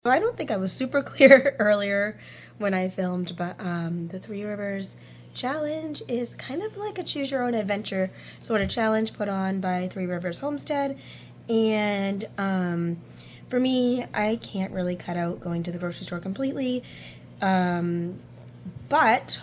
So I don't think I was super clear earlier when I filmed, but the Three Rivers Challenge is kind of like a choose your own adventure sort of challenge put on by Three Rivers Homestead. And for me, I can't really cut out going to the grocery store completely. But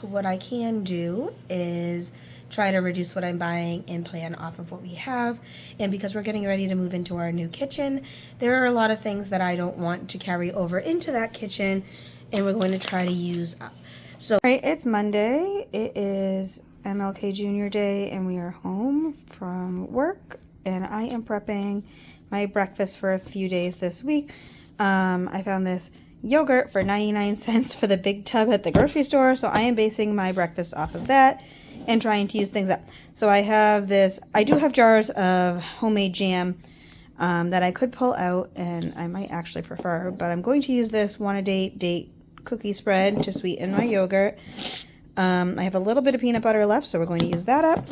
what I can do is try to reduce what I'm buying and plan off of what we have. And because we're getting ready to move into our new kitchen, there are a lot of things that I don't want to carry over into that kitchen, and we're going to try to use up. So, all right, it's Monday. It is MLK Jr. Day, and we are home from work, and I am prepping my breakfast for a few days this week. I found this yogurt for 99 cents for the big tub at the grocery store, so I am basing my breakfast off of that and trying to use things up. So I have this, I do have jars of homemade jam that I could pull out, and I might actually prefer, but I'm going to use this date cookie spread to sweeten my yogurt. I have a little bit of peanut butter left, so we're going to use that up.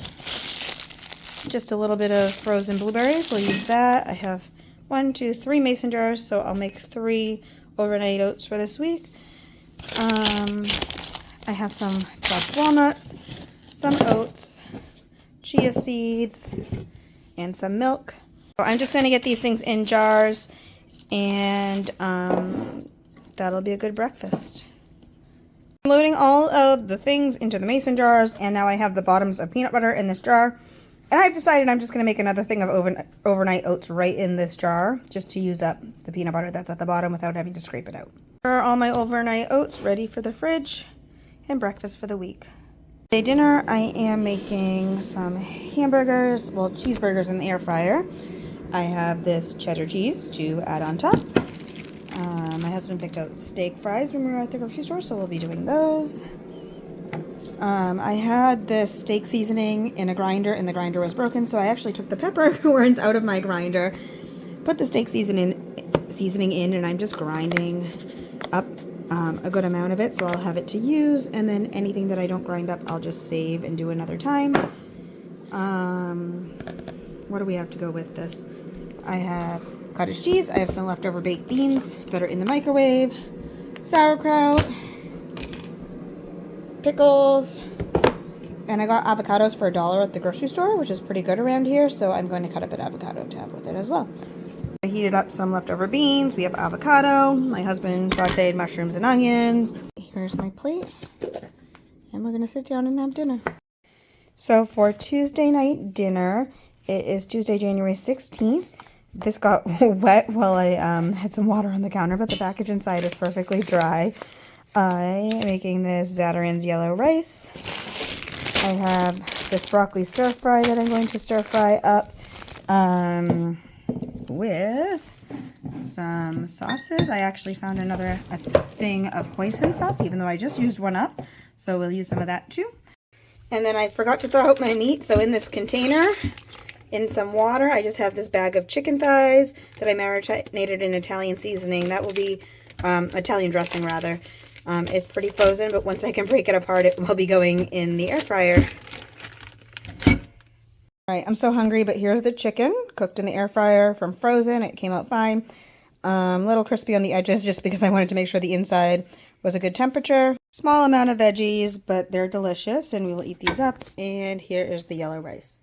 Just a little bit of frozen blueberries, we'll use that. I have 1, 2, 3 mason jars, so I'll make 3 overnight oats for this week. I have some chopped walnuts, some oats, chia seeds, and some milk. So I'm just going to get these things in jars, and that'll be a good breakfast. I'm loading all of the things into the mason jars, and now I have the bottoms of peanut butter in this jar. And I've decided I'm just going to make another thing of overnight oats right in this jar, just to use up the peanut butter that's at the bottom without having to scrape it out. Here are all my overnight oats ready for the fridge and breakfast for the week. Today dinner, I am making some hamburgers, well, cheeseburgers in the air fryer. I have this cheddar cheese to add on top. My husband picked up steak fries when we were at the grocery store, so we'll be doing those. I had this steak seasoning in a grinder, and the grinder was broken, so I actually took the peppercorns out of my grinder, put the steak seasoning in, and I'm just grinding up a good amount of it, so I'll have it to use, and then anything that I don't grind up, I'll just save and do another time. What do we have to go with this? I have cottage cheese, I have some leftover baked beans that are in the microwave, sauerkraut, pickles, and I got avocados for $1 at the grocery store, which is pretty good around here, so I'm going to cut up an avocado to have with it as well. I heated up some leftover beans. We have avocado. My husband sauteed mushrooms and onions. Here's my plate, and we're going to sit down and have dinner. So for Tuesday night dinner, it is Tuesday, January 16th. This got wet while I had some water on the counter, but the package inside is perfectly dry. I am making this Zatarain's yellow rice. I have this broccoli stir fry that I'm going to stir fry up with some sauces. I actually found a thing of hoisin sauce, even though I just used one up, so we'll use some of that too. And then I forgot to throw out my meat, so in this container, in some water, I just have this bag of chicken thighs that I marinated in Italian seasoning. That will be Italian dressing, rather. It's pretty frozen, but once I can break it apart, it will be going in the air fryer. Alright, I'm so hungry, but here's the chicken cooked in the air fryer from frozen. It came out fine. A little crispy on the edges just because I wanted to make sure the inside was a good temperature. Small amount of veggies, but they're delicious, and we will eat these up. And here is the yellow rice.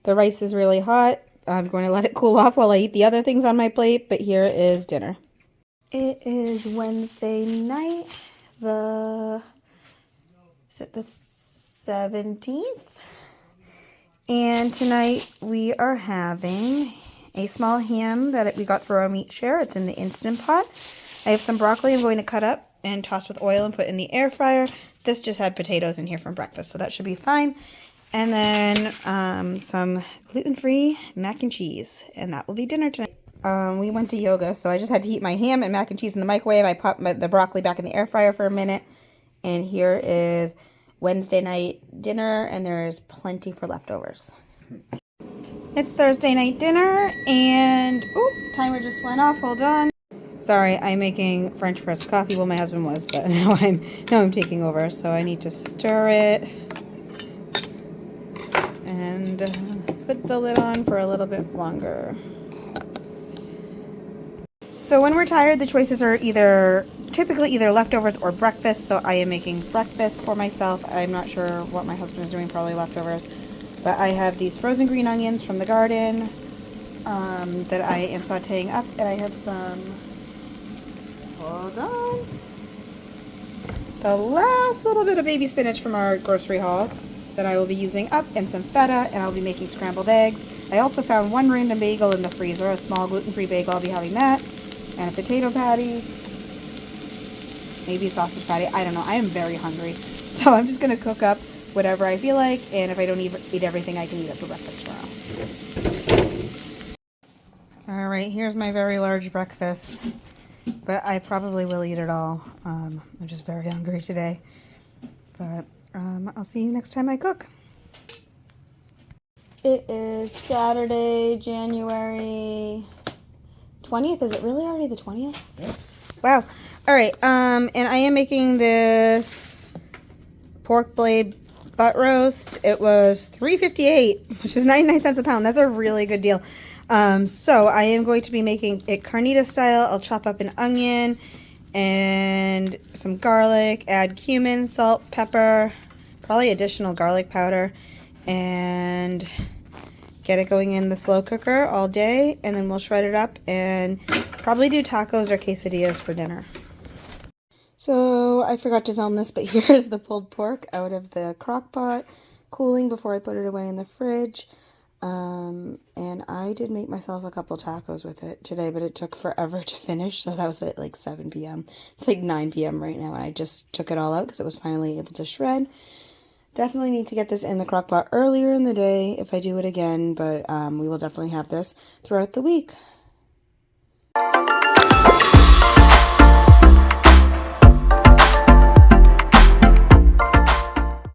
The rice is really hot. I'm going to let it cool off while I eat the other things on my plate, but here is dinner. It is Wednesday night. Is it the 17th? And tonight we are having a small ham that we got through our meat share. It's in the Instant Pot. I have some broccoli I'm going to cut up and toss with oil and put in the air fryer. This just had potatoes in here from breakfast, so that should be fine. And then some gluten-free mac and cheese, and that will be dinner tonight. We went to yoga, so I just had to heat my ham and mac and cheese in the microwave. I popped the broccoli back in the air fryer for a minute. And here is Wednesday night dinner, and there's plenty for leftovers. It's Thursday night dinner, and timer just went off. Hold on. Sorry, I'm making French press coffee. Well, my husband was, but now I'm taking over. So I need to stir it and put the lid on for a little bit longer. So when we're tired, the choices are typically either leftovers or breakfast. So I am making breakfast for myself. I'm not sure what my husband is doing, probably leftovers. But I have these frozen green onions from the garden that I am sauteing up. And I have some, hold on, the last little bit of baby spinach from our grocery haul that I will be using up, and some feta, and I'll be making scrambled eggs. I also found one random bagel in the freezer, a small gluten-free bagel. I'll be having that, and a potato patty, maybe a sausage patty. I don't know. I am very hungry, so I'm just going to cook up whatever I feel like, and if I don't eat everything, I can eat it for breakfast tomorrow. All right, here's my very large breakfast, but I probably will eat it all. I'm just very hungry today, but I'll see you next time I cook. It is Saturday, January 20th. Is it really already the 20th? Yeah. Wow. All right. And I am making this pork blade butt roast. It was $3.58, which is 99 cents a pound. That's a really good deal. So I am going to be making it carnita style. I'll chop up an onion and some garlic, add cumin, salt, pepper, probably additional garlic powder, and get it going in the slow cooker all day, and then we'll shred it up and probably do tacos or quesadillas for dinner. So I forgot to film this, but here's the pulled pork out of the crock pot, cooling before I put it away in the fridge. And I did make myself a couple tacos with it today, but it took forever to finish, so that was at like 7 p.m. It's like 9 p.m. right now, and I just took it all out because it was finally able to shred. Definitely need to get this in the crock pot earlier in the day if I do it again, but we will definitely have this throughout the week.